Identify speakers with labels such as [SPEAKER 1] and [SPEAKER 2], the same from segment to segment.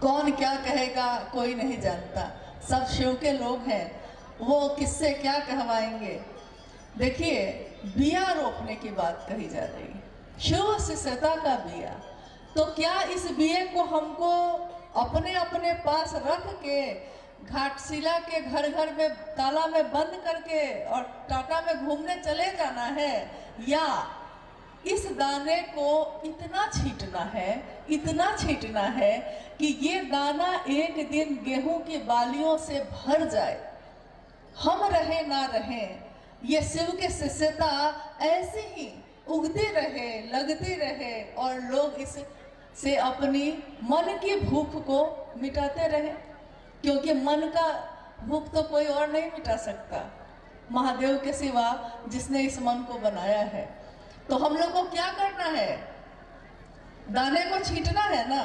[SPEAKER 1] कौन क्या कहेगा कोई नहीं जानता, सब शिव के लोग हैं, वो किससे क्या कहवाएंगे। देखिए, बिया रोपने की बात कही जा रही है, शिव शिष्यता का बिया। तो क्या इस बिये को हमको अपने अपने पास रख के घाटशिला के घर घर में ताला में बंद करके और टाटा में घूमने चले जाना है, या इस दाने को इतना छींटना है, इतना छींटना है कि ये दाना एक दिन गेहूं की बालियों से भर जाए, हम रहे ना रहे, ये शिव के शिष्यता ऐसे ही उगती रहे, लगती रहे और लोग इस से अपनी मन की भूख को मिटाते रहे, क्योंकि मन का भूख तो कोई और नहीं मिटा सकता महादेव के सिवा, जिसने इस मन को बनाया है। तो हम लोग को क्या करना है, दाने को छींटना है ना।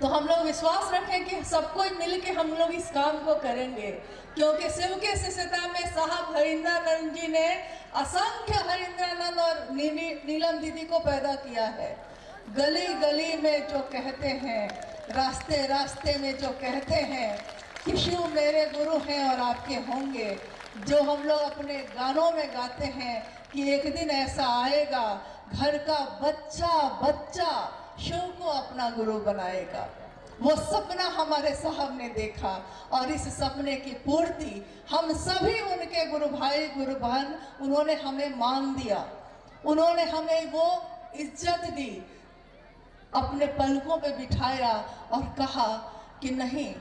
[SPEAKER 1] तो हम लोग विश्वास रखें कि सब कोई मिल के हम लोग इस काम को करेंगे, क्योंकि शिव के शिष्यता में साहब हरिंद्रानंद जी ने असंख्य हरिंद्रानंद और नीलम दीदी को पैदा किया है। गली गली में जो कहते हैं, रास्ते रास्ते में जो कहते हैं कि शिव मेरे गुरु हैं और आपके होंगे, जो हम लोग अपने गानों में गाते हैं कि एक दिन ऐसा आएगा घर का बच्चा बच्चा शिव को अपना गुरु बनाएगा। वो सपना हमारे साहब ने देखा और इस सपने की पूर्ति हम सभी उनके गुरु भाई गुरु बहन, उन्होंने हमें मान दिया, उन्होंने हमें वो इज्जत दी, अपने पलकों पे बिठाया और कहा कि नहीं।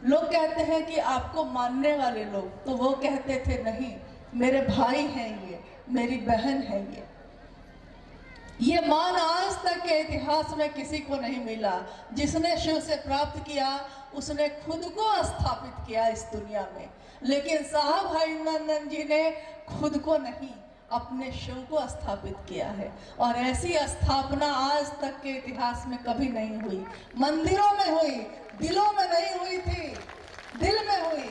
[SPEAKER 1] लोग कहते हैं कि आपको मानने वाले लोग, तो वो कहते थे नहीं, मेरे भाई हैं ये, मेरी बहन है ये मान आज तक के इतिहास में किसी को नहीं मिला। जिसने शिव से प्राप्त किया उसने खुद को स्थापित किया इस दुनिया में, लेकिन साहब हरिंद्रानंद जी ने खुद को नहीं, अपने शिव को स्थापित किया है। और ऐसी स्थापना आज तक के इतिहास में कभी नहीं हुई। मंदिरों में हुई, दिलों में नहीं हुई थी, दिल में हुई।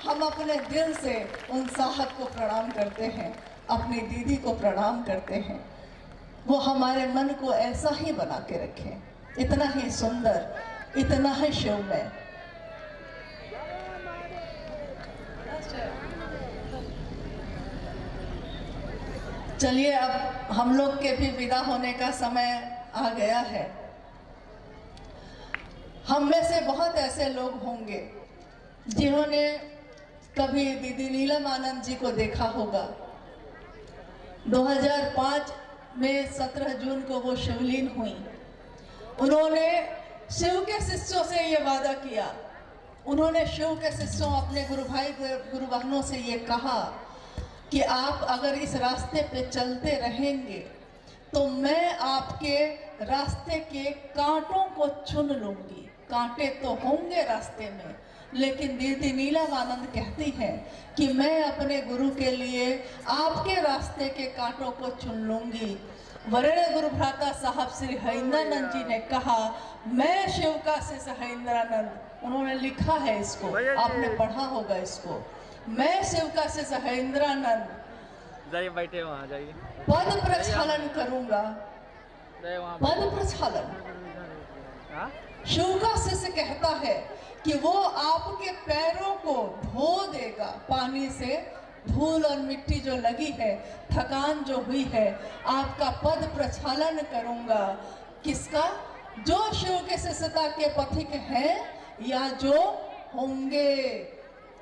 [SPEAKER 1] हम अपने दिल से उन साहब को प्रणाम करते हैं, अपनी दीदी को प्रणाम करते हैं। वो हमारे मन को ऐसा ही बना के रखें, इतना ही सुंदर, इतना ही शिवमय। चलिए, अब हम लोग के भी विदा होने का समय आ गया है। हम में से बहुत ऐसे लोग होंगे जिन्होंने कभी दीदी नीलम आनंद जी को देखा होगा। 2005 में 17 जून को वो शिवलीन हुई। उन्होंने शिव के शिष्यों से ये वादा किया, उन्होंने शिव के शिष्यों, अपने गुरु भाई गुरु बहनों से ये कहा कि आप अगर इस रास्ते पे चलते रहेंगे तो मैं आपके रास्ते के कांटों को चुन लूंगी। कांटे तो होंगे रास्ते में, लेकिन दीदी नीलम आनंद कहती हैं कि मैं अपने गुरु के लिए आपके रास्ते के कांटों को चुन लूंगी। वरेण्य गुरु भ्राता साहब श्री हरिंद्रानंद जी ने कहा, मैं शिव का शिष्य हरिंद्रानंद, उन्होंने लिखा है इसको, आपने पढ़ा होगा इसको, मैं शिव का शिष्य हरिंद्रानंद,
[SPEAKER 2] जाइए बैठे वहाँ जाइए,
[SPEAKER 1] पद प्रक्षालन करूंगा, पद प्रक्षालन। शिव का शिष्य कहता है कि वो आपके पैरों को धो देगा पानी से, धूल और मिट्टी जो लगी है, थकान जो हुई है, आपका पद प्रक्षालन करूंगा। किसका? जो शिव के शिष्यता के पथिक हैं या जो होंगे,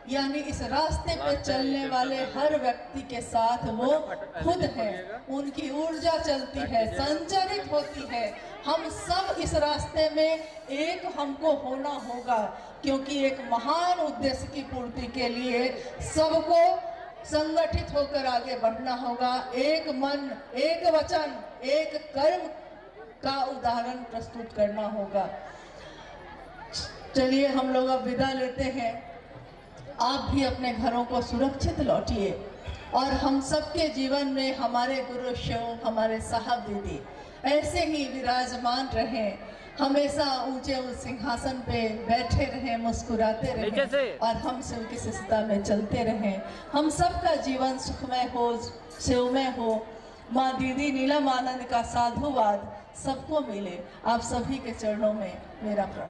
[SPEAKER 1] यानी इस रास्ते पे चलने वाले हर व्यक्ति के साथ वो खुद हैं, उनकी ऊर्जा चलती है, संचारित होती है। हम सब इस रास्ते में एक हमको होना होगा, क्योंकि एक महान उद्देश्य की पूर्ति के लिए सबको संगठित होकर आगे बढ़ना होगा। एक मन, एक वचन, एक कर्म का उदाहरण प्रस्तुत करना होगा। चलिए, हम लोग अब विदा लेते हैं। आप भी अपने घरों को सुरक्षित लौटिए और हम सबके जीवन में हमारे गुरु शिव, हमारे साहब दीदी ऐसे ही विराजमान रहें, हमेशा ऊंचे उस सिंहासन पे बैठे रहें, मुस्कुराते रहें और हम शिव की शिष्यता में चलते रहें। हम सबका जीवन सुखमय हो, शिवमय हो। माँ दीदी नीलम आनंद का साधुवाद सबको मिले। आप सभी के चरणों में मेरा प्रणाम।